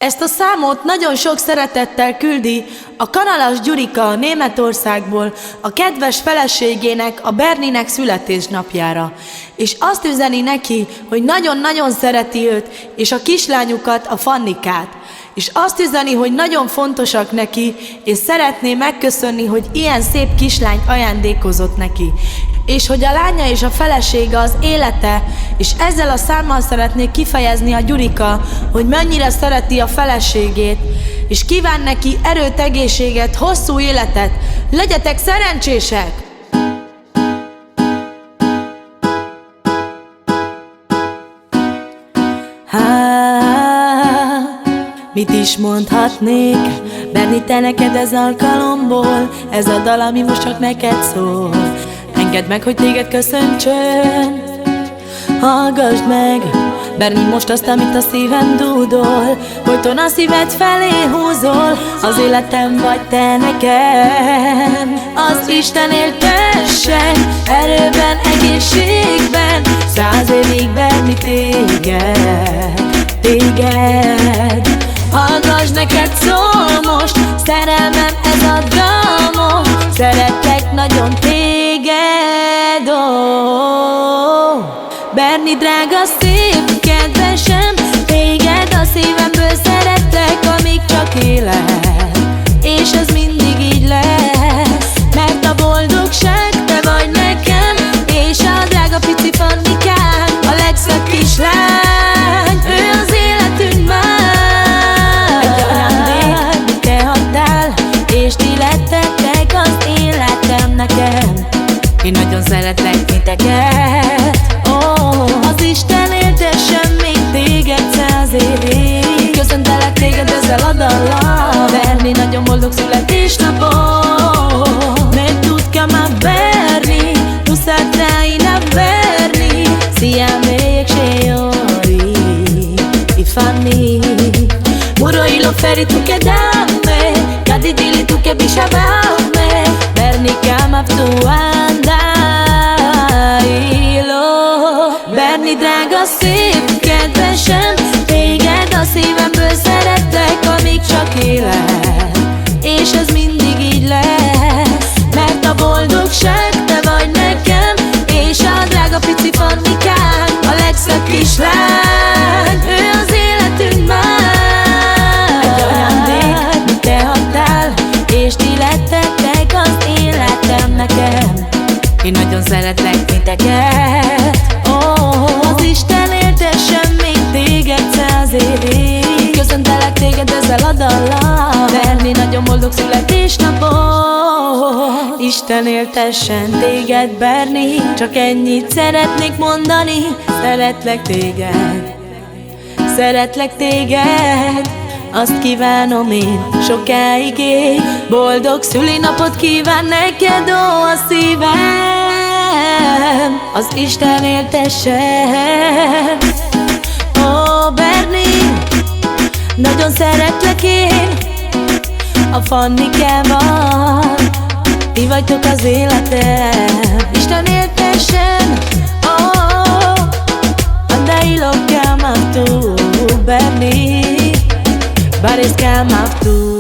Ezt a számot nagyon sok szeretettel küldi a Kanalas Gyurika Németországból a kedves feleségének, a Berninek születésnapjára. És azt üzeni neki, hogy nagyon-nagyon szereti őt és a kislányukat, a Fannikát. És azt üzeni, hogy nagyon fontosak neki, és szeretné megköszönni, hogy ilyen szép kislányt ajándékozott neki. És hogy a lánya és a felesége az élete, és ezzel a számmal szeretné kifejezni a Gyurika, hogy mennyire szereti a feleségét, és kíván neki erőt, egészséget, hosszú életet. Legyetek szerencsések! Mit is mondhatnék, Berni, te neked ez alkalomból, ez a dal, ami most csak neked szól. Engedd meg, hogy téged köszöntsön, hallgassd meg, Berni, most azt, amit a szívem dúdol, folyton a szíved felé húzol, az életem vagy te nekem. Az Isten éltessen, erőben, egészségben, 100 évig Berni téged. Hallgass, neked szól most, szerelmem ez a dal, szeretlek nagyon téged, oh. Berni, drága, szép, kedvesem, téged a szívemből szeretlek, amíg csak élek, és ez mindig így lesz, mert a boldogság te vagy nekem, és a drága pici Fannikám, a legszebb kislány, ő az életünk már. Egy ajándék, te adtál, és ti lettetek az életem nekem. Én nagyon szeretlek titeket, oh. Az Isten éltessen még téged 100 évig. Köszöntelek téged ezzel a dallal, Berni, nagyon boldog születésnapot. Mert tudka ma Berni, tu sarai na Berni, siamo ori, i Fanni. Muroi lo feri tu che damme, cadi dili tu che bisciavame, Berni chiama tu Berni, drága, szép, kedvesem, téged a szívemből szeretlek, amíg csak élek, és ez mindig így lesz, mert a boldogság te vagy nekem, és a drága pici Fannikám, a legszebb kislány, ő az életünk már. Egy ajándék, mit te adtál, és ti lettetek az életem nekem. Én nagyon szeretlek titeket, oh. Az Isten éltessen még téged 100 évig. Köszöntelek téged ezzel a dallal, Berni, nagyon boldog születésnapot. Isten éltessen téged, Berni, csak ennyit szeretnék mondani. Szeretlek téged, szeretlek téged, azt kívánom én sokáig élj. Boldog szülinapot kíván neked, ó, a szívem, az Isten éltessen. Ó, Berni, nagyon szeretlek én a Fannikával, ti vagytok az életem. Isten éltessen, ó, andai lo chiama tu, Berni, Bares chiama tu.